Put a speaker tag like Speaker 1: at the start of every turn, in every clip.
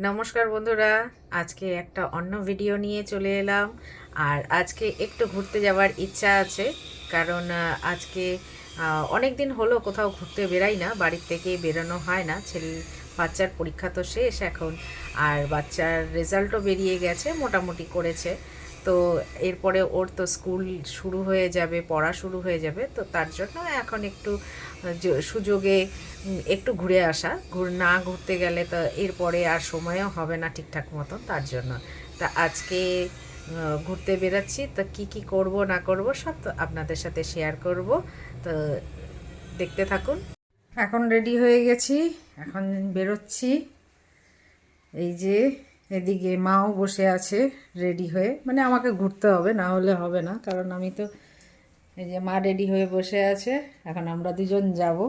Speaker 1: নমস্কার বন্ধুরা, আজকে একটা অন্য ভিডিও নিয়ে চলে এলাম। আর আজকে একটু ঘুরতে যাওয়ার ইচ্ছা আছে, কারণ আজকে অনেক দিন হলো কোথাও ঘুরতে বেরাই না, বাড়ির থেকে বেরোনো হয় না। বাচ্চার পরীক্ষা তো শেষ এখন, আর বাচ্চার রেজাল্টও বেরিয়ে গেছে, মোটামুটি করেছে। তো এরপরে ওর তো স্কুল শুরু হয়ে যাবে, পড়া শুরু হয়ে যাবে, তো তার জন্য এখন একটু সুযোগে একটু ঘুরে আসা। না ঘুরতে গেলে তো এরপরে আর সময়ও হবে না ঠিকঠাক মতন, তার জন্য। তা আজকে ঘুরতে বেরাচ্ছি, তো কি কি করব না করব সব তো আপনাদের সাথে শেয়ার করব। তো দেখতে থাকুন। এখন রেডি হয়ে গেছি, এখন বেরোচ্ছি। এই যে এদিকে মাও বসে আছে রেডি হয়ে, মানে আমাকে ঘুরতে হবে, না হলে হবে না, কারণ আমি তো, এই যে মা রেডি হয়ে বসে আছে। এখন আমরা দুজন যাব।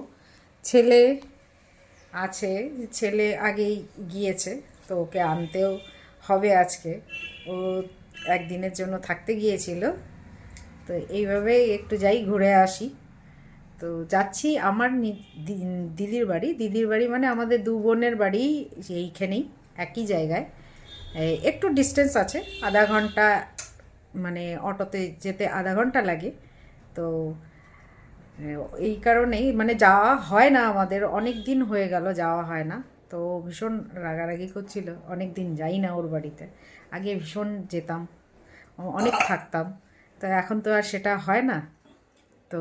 Speaker 1: ছেলে আছে, ছেলে আগেই গিয়েছে, তো ওকে আনতেও হবে আজকে। ও একদিনের জন্য থাকতে গিয়েছিল, তো এইভাবেই একটু যাই ঘুরে আসি। তো যাচ্ছি আমার দিদির বাড়ি। দিদির বাড়ি মানে আমাদের দু বোনের বাড়ি এইখানেই, একই জায়গায়। একটু ডিস্টেন্স আছে, আধা ঘন্টা, মানে অটোতে যেতে আধা ঘন্টা লাগে। তো এই কারণেই মানে যাওয়া হয় না, আমাদের অনেক দিন হয়ে গেল যাওয়া হয় না। তো ভীষণ রাগারাগি করছিল, অনেক দিন যাই না ওর বাড়িতে। আগে ভীষণ যেতাম, অনেক থাকতাম, তো এখন তো আর সেটা হয় না। তো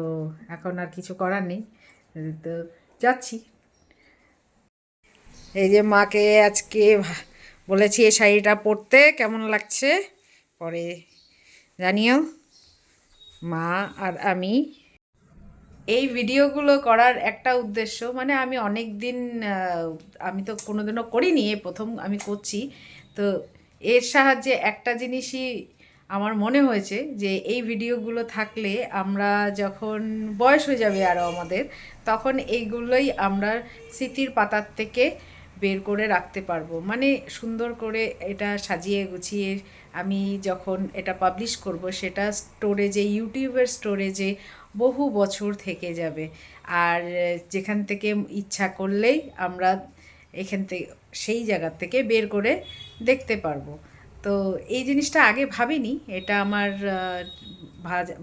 Speaker 1: এখন আর কিছু করার নেই, তো যাচ্ছি। এই যে মাকে আজকে বলেছি এই শাড়িটা পরতে, কেমন লাগছে পরে জানিও। মা আর আমি এই ভিডিওগুলো করার একটা উদ্দেশ্য, মানে আমি অনেক দিন, আমি তো কোনোদিনও করিনি, এই প্রথম আমি করছি। তো এর সাহায্যে একটা জিনিসই আমার মনে হয়েছে, যে এই ভিডিওগুলো থাকলে আমরা যখন বয়স হয়ে যাবে আরও আমাদের, তখন এইগুলোই আমরা স্মৃতির পাতার থেকে বের করে রাখতে পারবো। মানে সুন্দর করে এটা সাজিয়ে গুছিয়ে আমি যখন এটা পাবলিশ করব, সেটা স্টোরেজে, ইউটিউবের স্টোরেজে বহু বছর থেকে যাবে। আর যেখান থেকে ইচ্ছা করলেই আমরা এখান থেকে, সেই জায়গার থেকে বের করে দেখতে পারবো। তো এই জিনিসটা আগে ভাবিনি, এটা আমার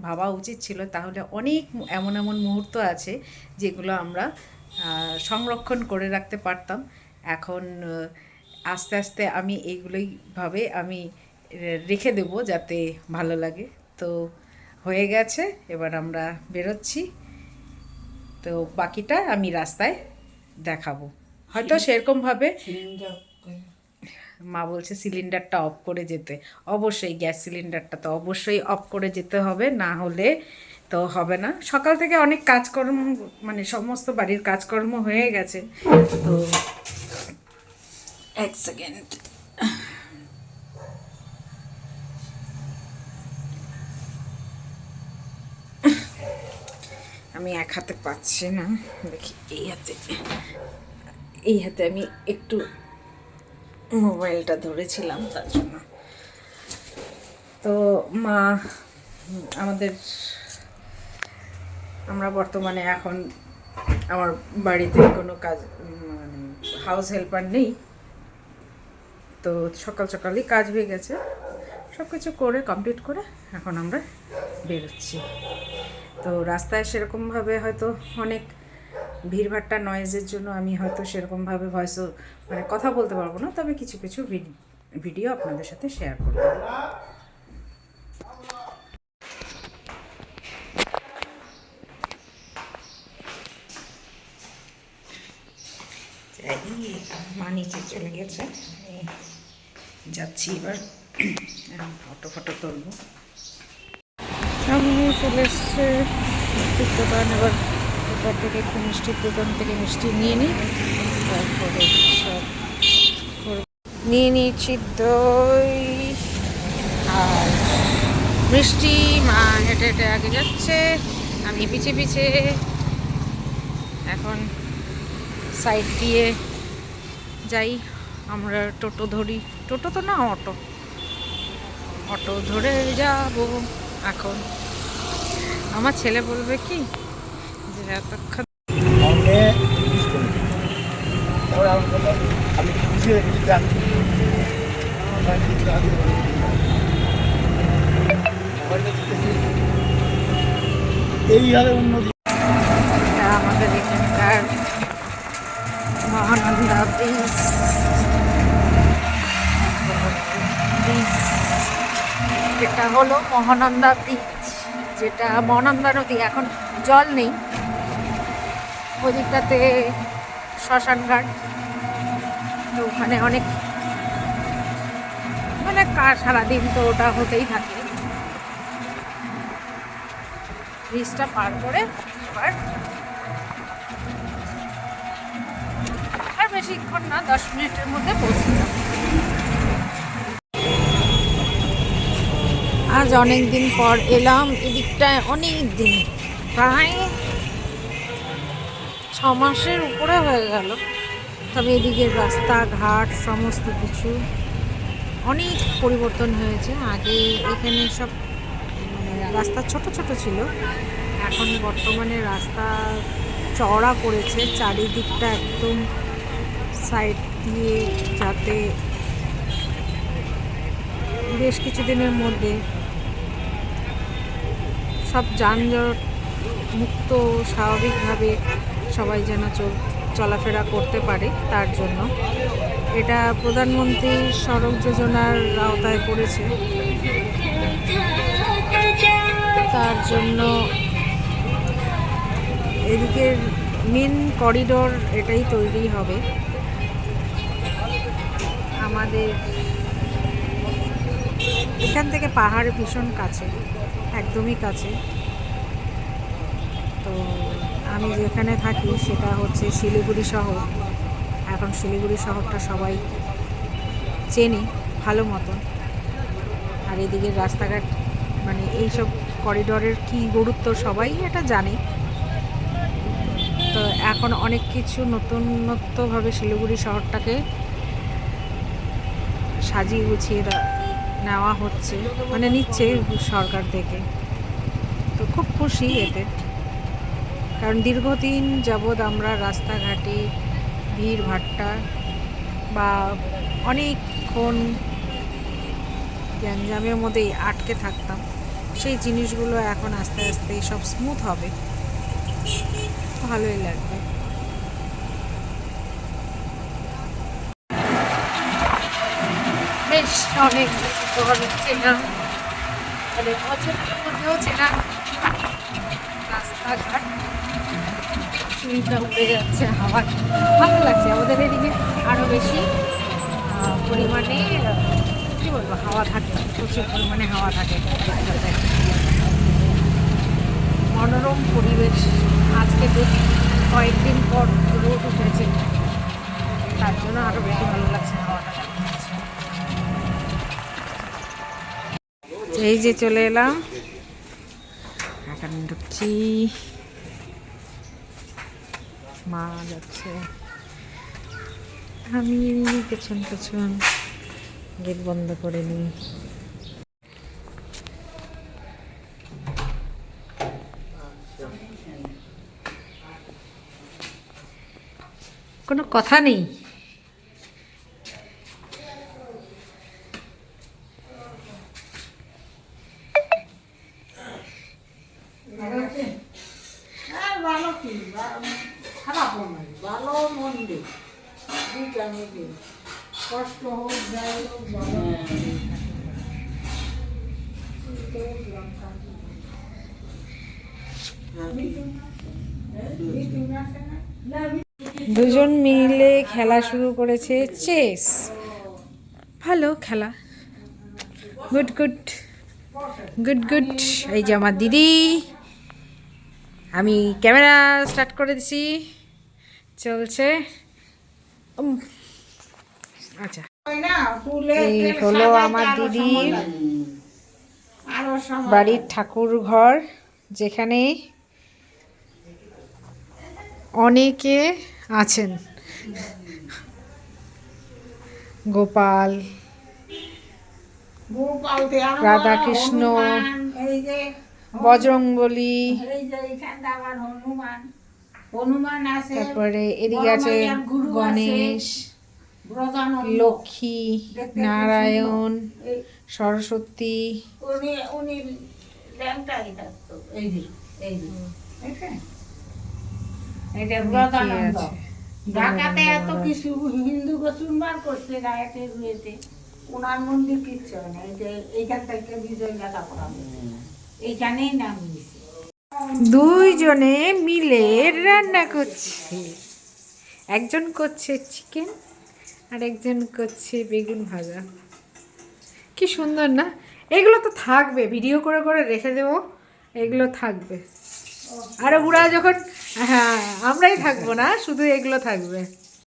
Speaker 1: ভাবা উচিত ছিল। তাহলে অনেক এমন এমন মুহূর্ত আছে যেগুলো আমরা সংরক্ষণ করে রাখতে পারতাম। এখন আস্তে আস্তে আমি এইগুলোই ভাবে আমি রেখে দেব, যাতে ভালো লাগে। তো হয়ে গেছে, এবার আমরা বেরোচ্ছি। তো বাকিটা আমি রাস্তায় দেখাবো, হয়তো সেরকমভাবে। মা বলছে সিলিন্ডারটা অফ করে যেতে, অবশ্যই গ্যাস সিলিন্ডারটা তো অবশ্যই অফ করে যেতে হবে, না হলে তো হবে না। সকাল থেকে অনেক কাজকর্ম, মানে সমস্ত বাড়ির কাজকর্ম হয়ে গেছে। তো এক সেকেন্ড, আমি এক হাতে পাচ্ছি না, দেখি এই হাতে আমি একটু মোবাইলটা ধরেছিলাম, তার জন্য। তো মা আমাদের, আমরা বর্তমানে এখন আমার বাড়িতে কোনো কাজ, মানে হাউস হেল্পার নেই। তো সকাল সকালই কাজ হয়ে গেছে, সব কিছু করে কমপ্লিট করে এখন আমরা বেরোচ্ছি। তো রাস্তায় সেরকমভাবে হয়তো অনেক ভিড়ভাট্টা নয়েজের জন্য আমি হয়তো সেরকমভাবে ভয়েসও, মানে কথা বলতে পারবো না, তবে কিছু কিছু ভিডিও আপনাদের সাথে শেয়ার করব। মা নিচে চলে গেছে, যাচ্ছি এবার ফটো ফটো তুলবো। সামনে চলে এসছে মিষ্টির দোকান, এবার এরপর থেকে একটু মিষ্টির দোকান থেকে মিষ্টি নিয়ে নিই, তারপরে সব নিয়ে নিয়েছি দই আর মিষ্টি। মা হেঁটে হেঁটে আগে যাচ্ছে, আমি পিছে পিছে। এখন সাইড দিয়ে যাই, আমরা টোটো ধরি, টোটো তো না, অটো, অটো ধরে যাব এখন। আমার ছেলে বলবে কি যে এতক্ষণ
Speaker 2: এইভাবে উন্নতি।
Speaker 1: আমাদের এখানকার মহানন্দা ব্রিজ, যেটা হলো মহানন্দা ব্রিজ, যেটা মহানন্দা নদী, এখন জল নেই। ওদিকটাতে শ্মশানঘাট, তো ওখানে অনেক মানে সারাদিন তো ওটা হতেই থাকে। ব্রিজটা পার করে এবার আর বেশিক্ষণ না, 10 মিনিটের মধ্যে পৌঁছে যাব। আজ অনেক দিন পর এলাম এদিকটায়, অনেক দিন, প্রায় 6 মাসের উপরে হয়ে গেল। তবে এদিকের রাস্তাঘাট সমস্ত কিছু অনেক পরিবর্তন হয়েছে। আগে এখানে সব রাস্তা ছোট ছোট ছিল, এখন বর্তমানে রাস্তা চওড়া করেছে চারিদিকটা একদম সাইড দিয়ে, যাতে বেশ কিছুদিনের মধ্যে সব যানজট মুক্ত স্বাভাবিকভাবে সবাই যেন চলাফেরা করতে পারে, তার জন্য এটা প্রধানমন্ত্রী সড়ক যোজনার আওতায় পড়েছে। তার জন্য এদিকের মেন করিডোর এটাই তৈরি হবে। আমাদের এখান থেকে পাহাড় ভীষণ কাছে, একদমই কাছে। তো আমি যেখানে থাকি সেটা হচ্ছে শিলিগুড়ি শহর। এখন শিলিগুড়ি শহরটা সবাই চেনে ভালো মতন। আর এদিকের রাস্তাঘাট মানে এইসব করিডোরের কী গুরুত্ব সবাই এটা জানে। তো এখন অনেক কিছু নতুনত্বভাবে শিলিগুড়ি শহরটাকে সাজিয়ে গুছিয়ে নেওয়া হচ্ছে, মানে নিচ্ছে সরকার থেকে। তো খুব খুশি এতে, কারণ দীর্ঘদিন যাবৎ আমরা রাস্তাঘাটে ভিড় ভাট্টা বা অনেকক্ষণ গ্যাঞ্জামের মধ্যেই আটকে থাকতাম। সেই জিনিসগুলো এখন আস্তে আস্তে সব স্মুথ হবে, ভালোই লাগবে। বেশ অনেক চেনা, অনেক বছরের মধ্যেও চেনা রাস্তাঘাট, চুইটা উড়ে যাচ্ছে, হাওয়া ভালো লাগছে। আমাদের এদিকে আরও বেশি পরিমাণে কী বলবো হাওয়া থাকে, প্রচুর পরিমাণে হাওয়া থাকে। মনোরম পরিবেশ। আজকে কয়েকদিন পর রোদ উঠেছে, তার জন্য আরও বেশি ভালো লাগছে হাওয়াটা। এই যে চলে এলাম, এখন ঢুকছি, মা যাচ্ছে, আমি পেছন পেছন গেট বন্ধ করে নিই। কোনো কথা নেই।
Speaker 2: ভালো কি খারাপ নয়, ভালো মন্দ দুইটা মিলে, কষ্ট হোক যাই হোক ভালো।
Speaker 1: দুজন মিলে খেলা শুরু করেছে চেস। ভালো খেলা, গুড গুড গুড গুড। এই যে আমার দিদি, আমি ক্যামেরা স্টার্ট করে দিছি, চলছে। আচ্ছা, এই হলো আমার দিদির বাড়ির ঠাকুর ঘর, যেখানে অনেকে আছেন। গোপাল, রাধাকৃষ্ণ, বজরংবলী, তারপরে এদিকে আছে গণেশ,
Speaker 2: ব্রজানন্দ
Speaker 1: লক্ষ্মী,
Speaker 2: দেখতে
Speaker 1: নারায়ণ,
Speaker 2: এই
Speaker 1: সরস্বতী।
Speaker 2: উনি উনি ল্যাংটাই থাকতো এই যে দেখছেন? এটা
Speaker 1: অনেকে
Speaker 2: ব্রজানন্দ
Speaker 1: আছে।
Speaker 2: ঢাকাতে এত
Speaker 1: মহারাজ।
Speaker 2: কিছু হিন্দু চুরমার করছে রায়তের বিয়েতে, ওনার মন্দির কিচ্ছু হয় না। এই যে এইখান থেকে বিজয় লেখা পড়া হয়েছে, এইখানেই নাম দিয়েছে।
Speaker 1: দুইজনে মিলে রান্না করছে, একজন করছে চিকেন আর একজন করছে বেগুন ভাজা। কি সুন্দর না? এগুলো তো থাকবে, ভিডিও করে করে রেখে দেবো, এগুলো থাকবে। আর ওরা যখন, হ্যাঁ আমরাই থাকবো না, শুধু এগুলো থাকবে।